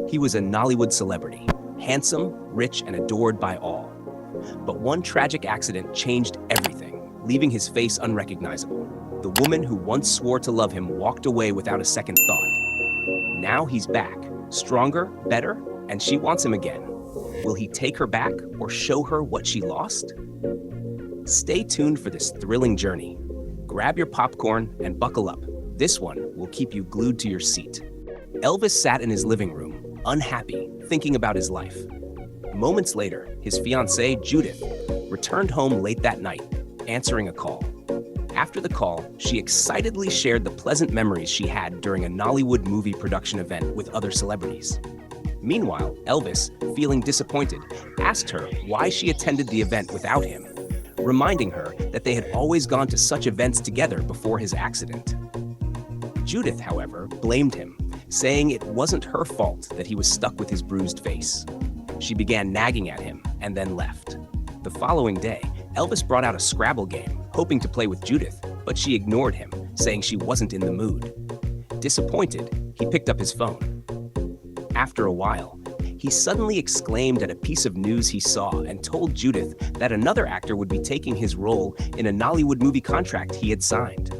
He was a Nollywood celebrity, handsome, rich, and adored by all. But one tragic accident changed everything, leaving his face unrecognizable. The woman who once swore to love him walked away without a second thought. Now he's back, stronger, better, and she wants him again. Will he take her back or show her what she lost? Stay tuned for this thrilling journey. Grab your popcorn and buckle up. This one will keep you glued to your seat. Elvis sat in his living room, unhappy, thinking about his life. Moments later, his fiancée, Judith, returned home late that night, answering a call. After the call, she excitedly shared the pleasant memories she had during a Nollywood movie production event with other celebrities. Meanwhile, Elvis, feeling disappointed, asked her why she attended the event without him, reminding her that they had always gone to such events together before his accident. Judith, however, blamed him, saying it wasn't her fault that he was stuck with his bruised face. She began nagging at him and then left. The following day, Elvis brought out a Scrabble game, hoping to play with Judith, but she ignored him, saying she wasn't in the mood. Disappointed, he picked up his phone. After a while, he suddenly exclaimed at a piece of news he saw and told Judith that another actor would be taking his role in a Nollywood movie contract he had signed.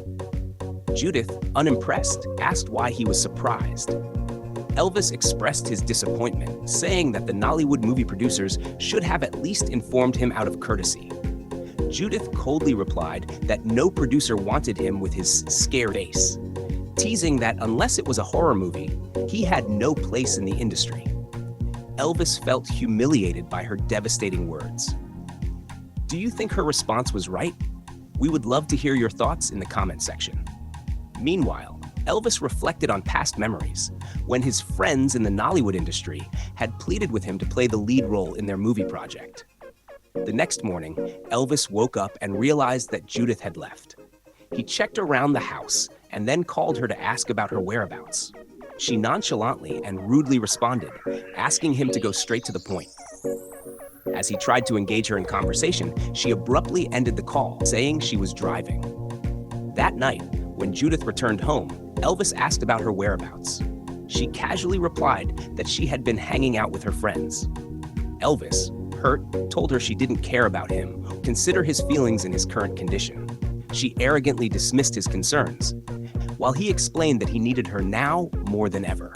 Judith, unimpressed, asked why he was surprised. Elvis expressed his disappointment, saying that the Nollywood movie producers should have at least informed him out of courtesy. Judith coldly replied that no producer wanted him with his scared face, teasing that unless it was a horror movie, he had no place in the industry. Elvis felt humiliated by her devastating words. Do you think her response was right? We would love to hear your thoughts in the comment section. Meanwhile, Elvis reflected on past memories, when his friends in the Nollywood industry had pleaded with him to play the lead role in their movie project. The next morning, Elvis woke up and realized that Judith had left. He checked around the house and then called her to ask about her whereabouts. She nonchalantly and rudely responded, asking him to go straight to the point. As he tried to engage her in conversation, she abruptly ended the call, saying she was driving. That night, when Judith returned home, Elvis asked about her whereabouts. She casually replied that she had been hanging out with her friends. Elvis, hurt, told her she didn't care about him, consider his feelings in his current condition. She arrogantly dismissed his concerns, while he explained that he needed her now more than ever.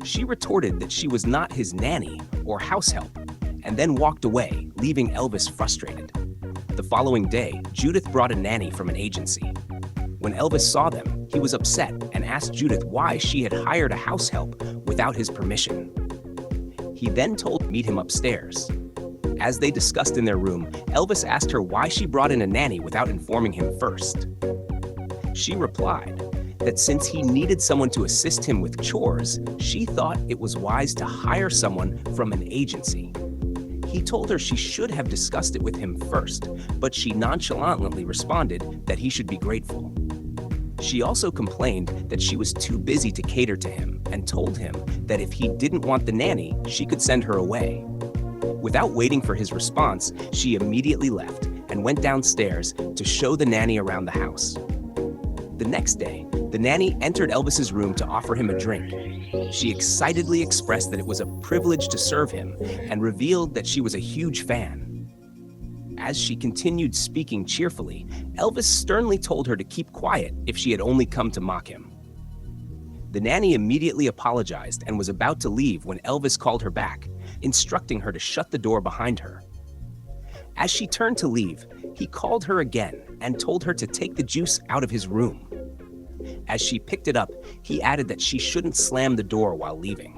She retorted that she was not his nanny or house help, and then walked away, leaving Elvis frustrated. The following day, Judith brought a nanny from an agency. When Elvis saw them, he was upset and asked Judith why she had hired a house help without his permission. He then told her to meet him upstairs. As they discussed in their room, Elvis asked her why she brought in a nanny without informing him first. She replied that since he needed someone to assist him with chores, she thought it was wise to hire someone from an agency. He told her she should have discussed it with him first, but she nonchalantly responded that he should be grateful. She also complained that she was too busy to cater to him and told him that if he didn't want the nanny, she could send her away. Without waiting for his response, she immediately left and went downstairs to show the nanny around the house. The next day, the nanny entered Elvis's room to offer him a drink. She excitedly expressed that it was a privilege to serve him and revealed that she was a huge fan. As she continued speaking cheerfully, Elvis sternly told her to keep quiet if she had only come to mock him. The nanny immediately apologized and was about to leave when Elvis called her back, instructing her to shut the door behind her. As she turned to leave, he called her again and told her to take the juice out of his room. As she picked it up, he added that she shouldn't slam the door while leaving.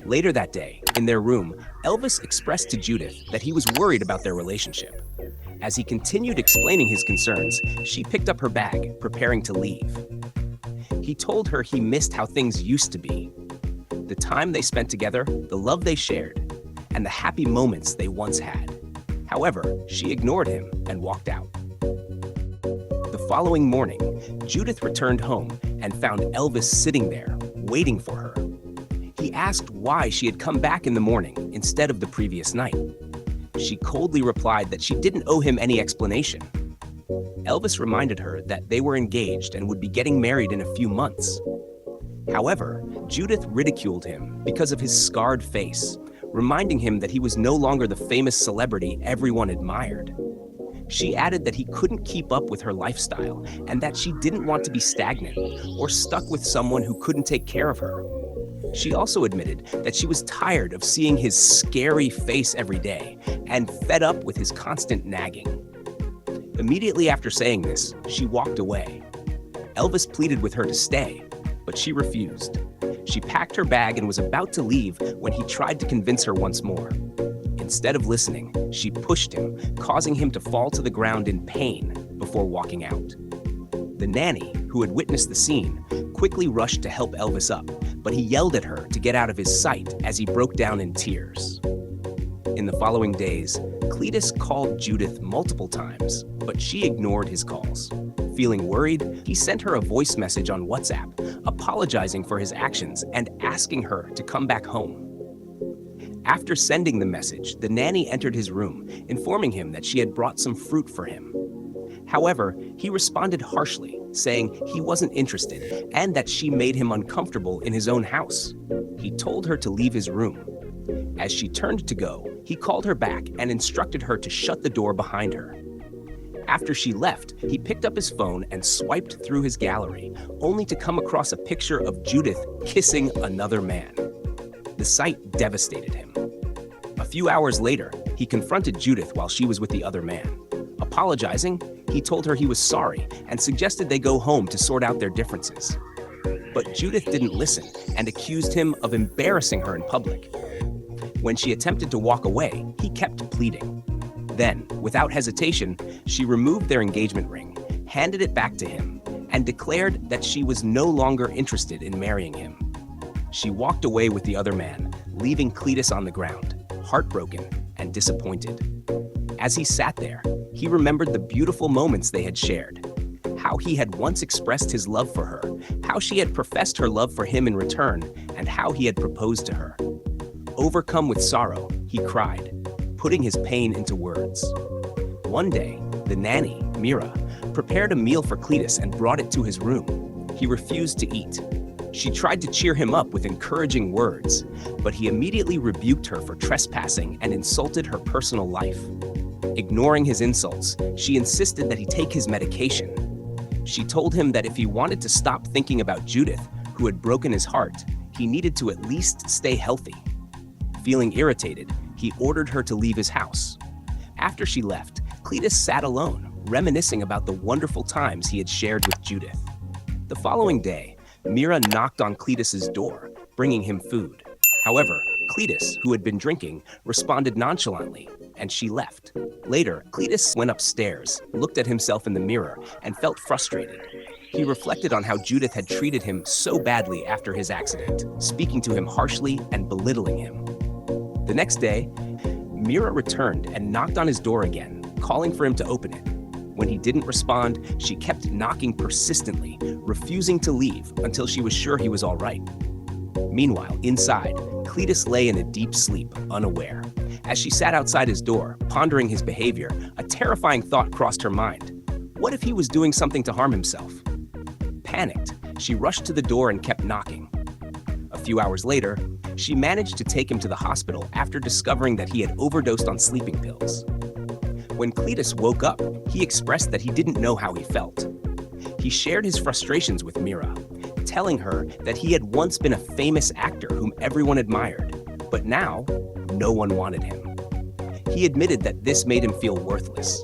Later that day, in their room, Elvis expressed to Judith that he was worried about their relationship. As he continued explaining his concerns, she picked up her bag, preparing to leave. He told her he missed how things used to be, the time they spent together, the love they shared, and the happy moments they once had. However, she ignored him and walked out. The following morning, Judith returned home and found Elvis sitting there, waiting for her. He asked why she had come back in the morning instead of the previous night. She coldly replied that she didn't owe him any explanation. Elvis reminded her that they were engaged and would be getting married in a few months. However, Judith ridiculed him because of his scarred face, reminding him that he was no longer the famous celebrity everyone admired. She added that he couldn't keep up with her lifestyle and that she didn't want to be stagnant or stuck with someone who couldn't take care of her. She also admitted that she was tired of seeing his scary face every day and fed up with his constant nagging. Immediately after saying this, she walked away. Elvis pleaded with her to stay, but she refused. She packed her bag and was about to leave when he tried to convince her once more. Instead of listening, she pushed him, causing him to fall to the ground in pain before walking out. The nanny, who had witnessed the scene, quickly rushed to help Elvis up, but he yelled at her to get out of his sight as he broke down in tears. In the following days, Cletus called Judith multiple times, but she ignored his calls. Feeling worried, he sent her a voice message on WhatsApp, apologizing for his actions and asking her to come back home. After sending the message, the nanny entered his room, informing him that she had brought some fruit for him. However, he responded harshly, saying he wasn't interested and that she made him uncomfortable in his own house. He told her to leave his room. As she turned to go, he called her back and instructed her to shut the door behind her. After she left, he picked up his phone and swiped through his gallery, only to come across a picture of Judith kissing another man. The sight devastated him. A few hours later, he confronted Judith while she was with the other man. Apologizing, he told her he was sorry and suggested they go home to sort out their differences. But Judith didn't listen and accused him of embarrassing her in public. When she attempted to walk away, he kept pleading. Then, without hesitation, she removed their engagement ring, handed it back to him, and declared that she was no longer interested in marrying him. She walked away with the other man, leaving Cletus on the ground, heartbroken and disappointed. As he sat there, he remembered the beautiful moments they had shared, how he had once expressed his love for her, how she had professed her love for him in return, and how he had proposed to her. Overcome with sorrow, he cried, putting his pain into words. One day, the nanny, Mira, prepared a meal for Cletus and brought it to his room. He refused to eat. She tried to cheer him up with encouraging words, but he immediately rebuked her for trespassing and insulted her personal life. Ignoring his insults, she insisted that he take his medication. She told him that if he wanted to stop thinking about Judith, who had broken his heart, he needed to at least stay healthy. Feeling irritated, he ordered her to leave his house. After she left, Cletus sat alone, reminiscing about the wonderful times he had shared with Judith. The following day, Mira knocked on Cletus's door, bringing him food. However, Cletus, who had been drinking, responded nonchalantly, and she left. Later, Cletus went upstairs, looked at himself in the mirror, and felt frustrated. He reflected on how Judith had treated him so badly after his accident, speaking to him harshly and belittling him. The next day, Mira returned and knocked on his door again, calling for him to open it. When he didn't respond, she kept knocking persistently, refusing to leave until she was sure he was all right. Meanwhile, inside, Cletus lay in a deep sleep, unaware. As she sat outside his door, pondering his behavior, a terrifying thought crossed her mind. What if he was doing something to harm himself? Panicked, she rushed to the door and kept knocking. A few hours later, she managed to take him to the hospital after discovering that he had overdosed on sleeping pills. When Cletus woke up, he expressed that he didn't know how he felt. He shared his frustrations with Mira, telling her that he had once been a famous actor whom everyone admired, but now, no one wanted him. He admitted that this made him feel worthless.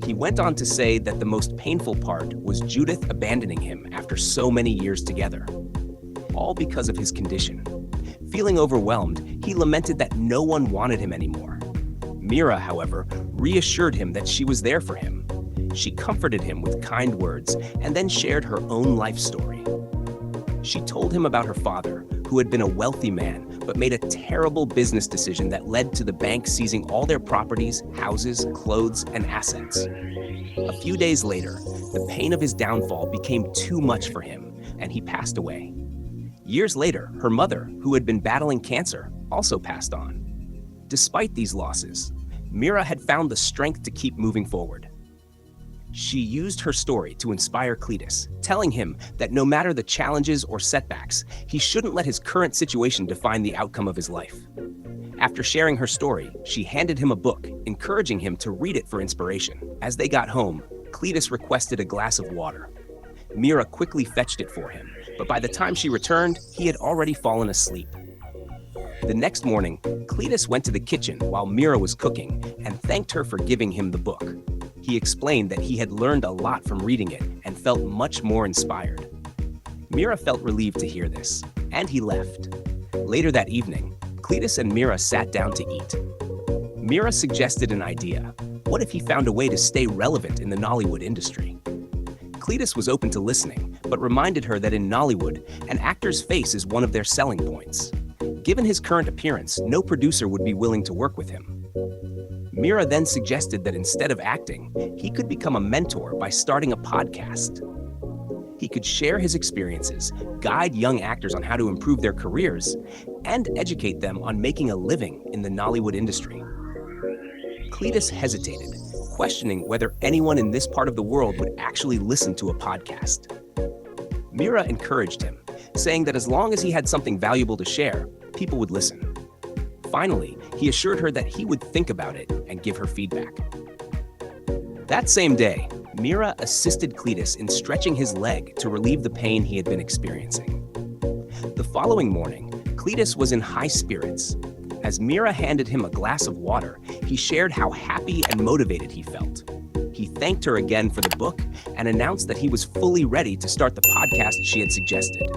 He went on to say that the most painful part was Judith abandoning him after so many years together, all because of his condition. Feeling overwhelmed, he lamented that no one wanted him anymore. Mira, however, reassured him that she was there for him. She comforted him with kind words and then shared her own life story. She told him about her father, who had been a wealthy man but made a terrible business decision that led to the bank seizing all their properties, houses, clothes, and assets. A few days later, the pain of his downfall became too much for him, and he passed away. Years later, her mother, who had been battling cancer, also passed on. Despite these losses, Mira had found the strength to keep moving forward. She used her story to inspire Cletus, telling him that no matter the challenges or setbacks, he shouldn't let his current situation define the outcome of his life. After sharing her story, she handed him a book, encouraging him to read it for inspiration. As they got home, Cletus requested a glass of water. Mira quickly fetched it for him, but by the time she returned, he had already fallen asleep. The next morning, Cletus went to the kitchen while Mira was cooking and thanked her for giving him the book. He explained that he had learned a lot from reading it and felt much more inspired. Mira felt relieved to hear this, and he left. Later that evening, Cletus and Mira sat down to eat. Mira suggested an idea. What if he found a way to stay relevant in the Nollywood industry? Cletus was open to listening, but reminded her that in Nollywood, an actor's face is one of their selling points. Given his current appearance, no producer would be willing to work with him. Mira then suggested that instead of acting, he could become a mentor by starting a podcast. He could share his experiences, guide young actors on how to improve their careers, and educate them on making a living in the Nollywood industry. Cletus hesitated, questioning whether anyone in this part of the world would actually listen to a podcast. Mira encouraged him, saying that as long as he had something valuable to share, people would listen. Finally, he assured her that he would think about it and give her feedback. That same day, Mira assisted Cletus in stretching his leg to relieve the pain he had been experiencing. The following morning, Cletus was in high spirits. As Mira handed him a glass of water, he shared how happy and motivated he felt. He thanked her again for the book and announced that he was fully ready to start the podcast she had suggested.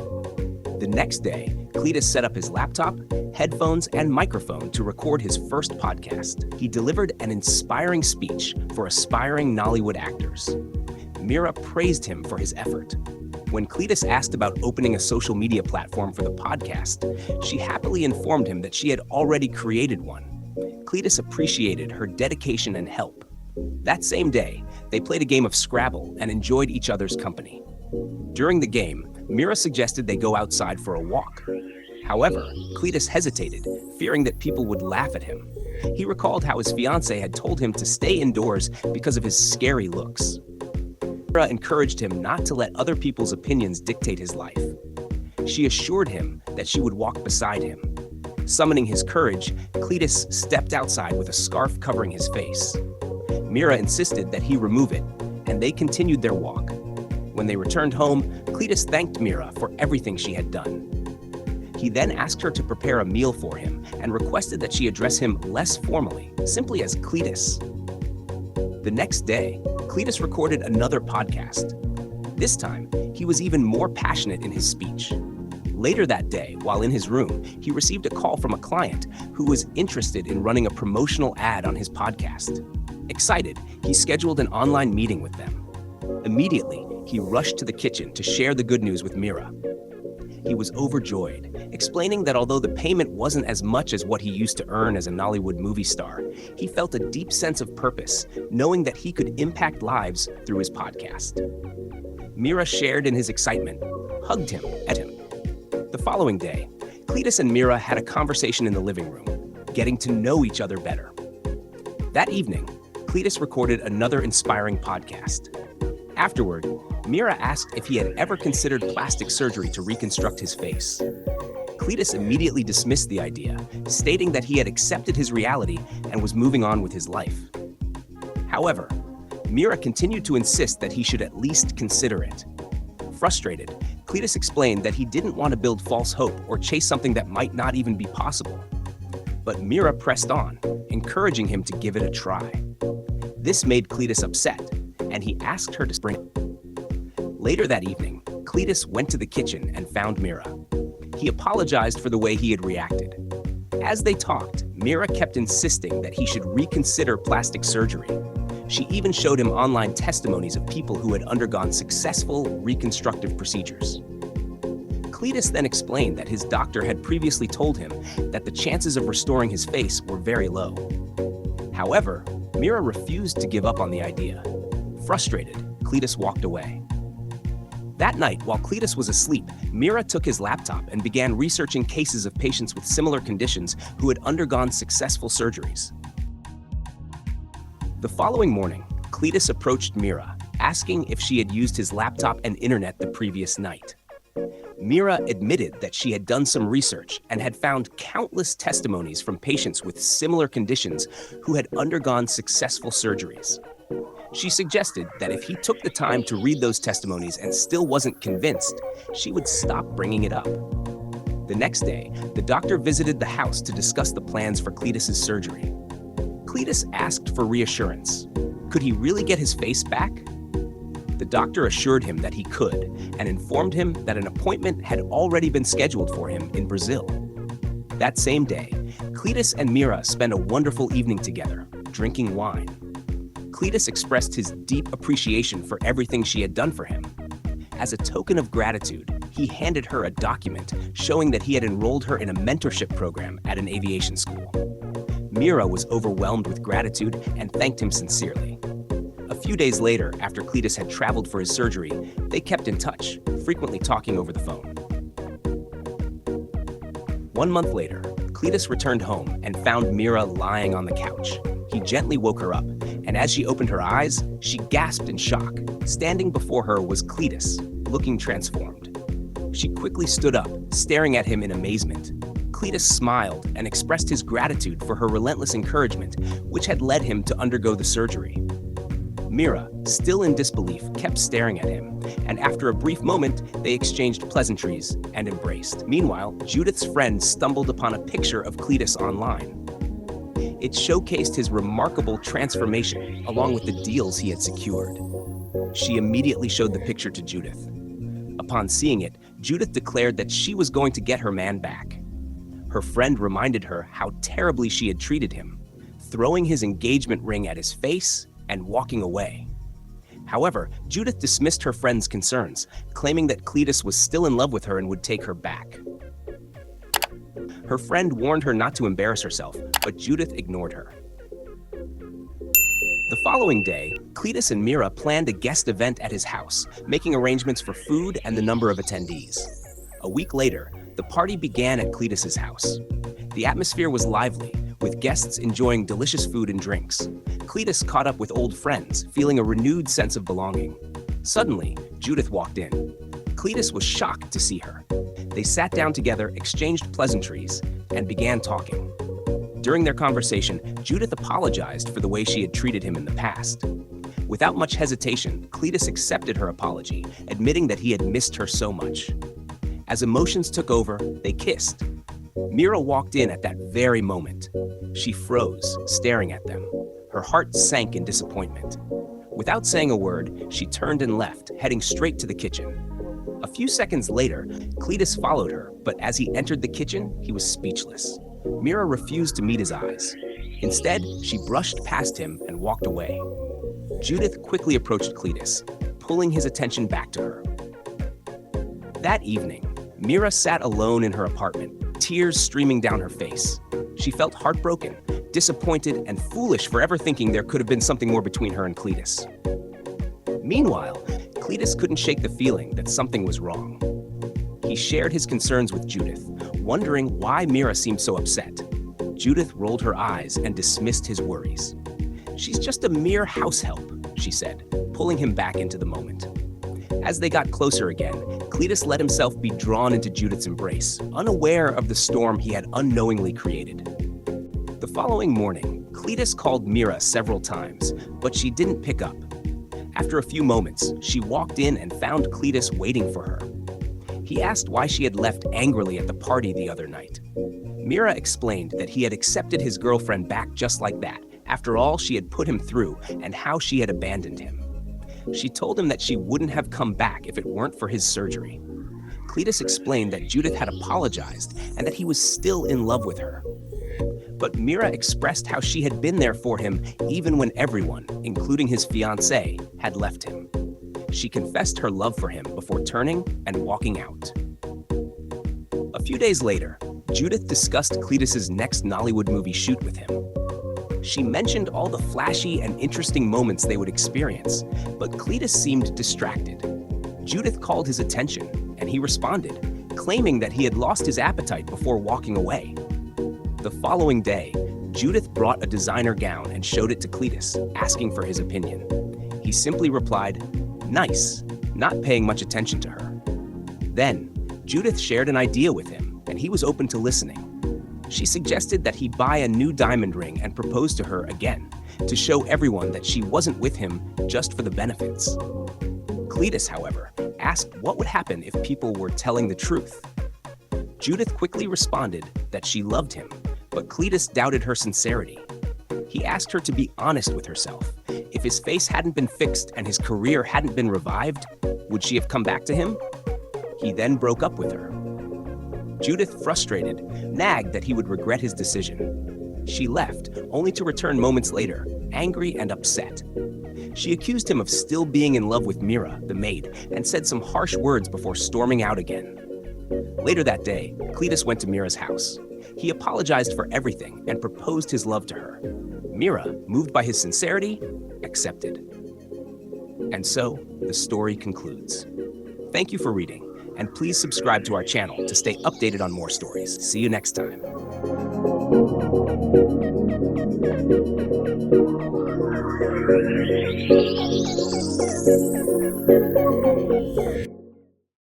The next day, Cletus set up his laptop, headphones, and microphone to record his first podcast. He delivered an inspiring speech for aspiring Nollywood actors. Mira praised him for his effort. When Cletus asked about opening a social media platform for the podcast, she happily informed him that she had already created one. Cletus appreciated her dedication and help. That same day, they played a game of Scrabble and enjoyed each other's company. During the game, Mira suggested they go outside for a walk. However, Cletus hesitated, fearing that people would laugh at him. He recalled how his fiancée had told him to stay indoors because of his scary looks. Mira encouraged him not to let other people's opinions dictate his life. She assured him that she would walk beside him. Summoning his courage, Cletus stepped outside with a scarf covering his face. Mira insisted that he remove it, and they continued their walk. When they returned home, Cletus thanked Mira for everything she had done. He then asked her to prepare a meal for him and requested that she address him less formally, simply as Cletus. The next day, Cletus recorded another podcast. This time, he was even more passionate in his speech. Later that day, while in his room, he received a call from a client who was interested in running a promotional ad on his podcast. Excited, he scheduled an online meeting with them. Immediately, he rushed to the kitchen to share the good news with Mira. He was overjoyed, explaining that although the payment wasn't as much as what he used to earn as a Nollywood movie star, he felt a deep sense of purpose, knowing that he could impact lives through his podcast. Mira shared in his excitement, hugged him, at him. The following day, Cletus and Mira had a conversation in the living room, getting to know each other better. That evening, Cletus recorded another inspiring podcast. Afterward, Mira asked if he had ever considered plastic surgery to reconstruct his face. Cletus immediately dismissed the idea, stating that he had accepted his reality and was moving on with his life. However, Mira continued to insist that he should at least consider it. Frustrated, Cletus explained that he didn't want to build false hope or chase something that might not even be possible. But Mira pressed on, encouraging him to give it a try. This made Cletus upset, and he asked her to spring it. Later that evening, Cletus went to the kitchen and found Mira. He apologized for the way he had reacted. As they talked, Mira kept insisting that he should reconsider plastic surgery. She even showed him online testimonies of people who had undergone successful reconstructive procedures. Cletus then explained that his doctor had previously told him that the chances of restoring his face were very low. However, Mira refused to give up on the idea. Frustrated, Cletus walked away. That night, while Cletus was asleep, Mira took his laptop and began researching cases of patients with similar conditions who had undergone successful surgeries. The following morning, Cletus approached Mira, asking if she had used his laptop and internet the previous night. Mira admitted that she had done some research and had found countless testimonies from patients with similar conditions who had undergone successful surgeries. She suggested that if he took the time to read those testimonies and still wasn't convinced, she would stop bringing it up. The next day, the doctor visited the house to discuss the plans for Cletus's surgery. Cletus asked for reassurance. Could he really get his face back? The doctor assured him that he could and informed him that an appointment had already been scheduled for him in Brazil. That same day, Cletus and Mira spent a wonderful evening together, drinking wine. Cletus expressed his deep appreciation for everything she had done for him. As a token of gratitude, he handed her a document showing that he had enrolled her in a mentorship program at an aviation school. Mira was overwhelmed with gratitude and thanked him sincerely. A few days later, after Cletus had traveled for his surgery, they kept in touch, frequently talking over the phone. 1 month later, Cletus returned home and found Mira lying on the couch. He gently woke her up, and as she opened her eyes, she gasped in shock. Standing before her was Cletus, looking transformed. She quickly stood up, staring at him in amazement. Cletus smiled and expressed his gratitude for her relentless encouragement, which had led him to undergo the surgery. Mira, still in disbelief, kept staring at him, and after a brief moment, they exchanged pleasantries and embraced. Meanwhile, Judith's friend stumbled upon a picture of Cletus online. It showcased his remarkable transformation, along with the deals he had secured. She immediately showed the picture to Judith. Upon seeing it, Judith declared that she was going to get her man back. Her friend reminded her how terribly she had treated him, throwing his engagement ring at his face and walking away. However, Judith dismissed her friend's concerns, claiming that Cletus was still in love with her and would take her back. Her friend warned her not to embarrass herself, but Judith ignored her. The following day, Cletus and Mira planned a guest event at his house, making arrangements for food and the number of attendees. A week later, the party began at Cletus's house. The atmosphere was lively, with guests enjoying delicious food and drinks. Cletus caught up with old friends, feeling a renewed sense of belonging. Suddenly, Judith walked in. Cletus was shocked to see her. They sat down together, exchanged pleasantries, and began talking. During their conversation, Judith apologized for the way she had treated him in the past. Without much hesitation, Cletus accepted her apology, admitting that he had missed her so much. As emotions took over, they kissed. Mira walked in at that very moment. She froze, staring at them. Her heart sank in disappointment. Without saying a word, she turned and left, heading straight to the kitchen. A few seconds later, Cletus followed her, but as he entered the kitchen, he was speechless. Mira refused to meet his eyes. Instead, she brushed past him and walked away. Judith quickly approached Cletus, pulling his attention back to her. That evening, Mira sat alone in her apartment, tears streaming down her face. She felt heartbroken, disappointed, and foolish for ever thinking there could have been something more between her and Cletus. Meanwhile, Cletus couldn't shake the feeling that something was wrong. He shared his concerns with Judith, wondering why Mira seemed so upset. Judith rolled her eyes and dismissed his worries. "She's just a mere house help," she said, pulling him back into the moment. As they got closer again, Cletus let himself be drawn into Judith's embrace, unaware of the storm he had unknowingly created. The following morning, Cletus called Mira several times, but she didn't pick up. After a few moments, she walked in and found Cletus waiting for her. He asked why she had left angrily at the party the other night. Mira explained that he had accepted his girlfriend back just like that, after all she had put him through and how she had abandoned him. She told him that she wouldn't have come back if it weren't for his surgery. Cletus explained that Judith had apologized and that he was still in love with her. But Mira expressed how she had been there for him even when everyone, including his fiancé, had left him. She confessed her love for him before turning and walking out. A few days later, Judith discussed Cletus's next Nollywood movie shoot with him. She mentioned all the flashy and interesting moments they would experience, but Cletus seemed distracted. Judith called his attention, and he responded, claiming that he had lost his appetite before walking away. The following day, Judith brought a designer gown and showed it to Cletus, asking for his opinion. He simply replied, "Nice," not paying much attention to her. Then, Judith shared an idea with him, and he was open to listening. She suggested that he buy a new diamond ring and propose to her again, to show everyone that she wasn't with him just for the benefits. Cletus, however, asked what would happen if people were telling the truth. Judith quickly responded that she loved him, but Cletus doubted her sincerity. He asked her to be honest with herself. If his face hadn't been fixed and his career hadn't been revived, would she have come back to him? He then broke up with her. Judith, frustrated, nagged that he would regret his decision. She left, only to return moments later, angry and upset. She accused him of still being in love with Mira, the maid, and said some harsh words before storming out again. Later that day, Cletus went to Mira's house. He apologized for everything and proposed his love to her. Mira, moved by his sincerity, accepted. And so, the story concludes. Thank you for reading, and please subscribe to our channel to stay updated on more stories. See you next time.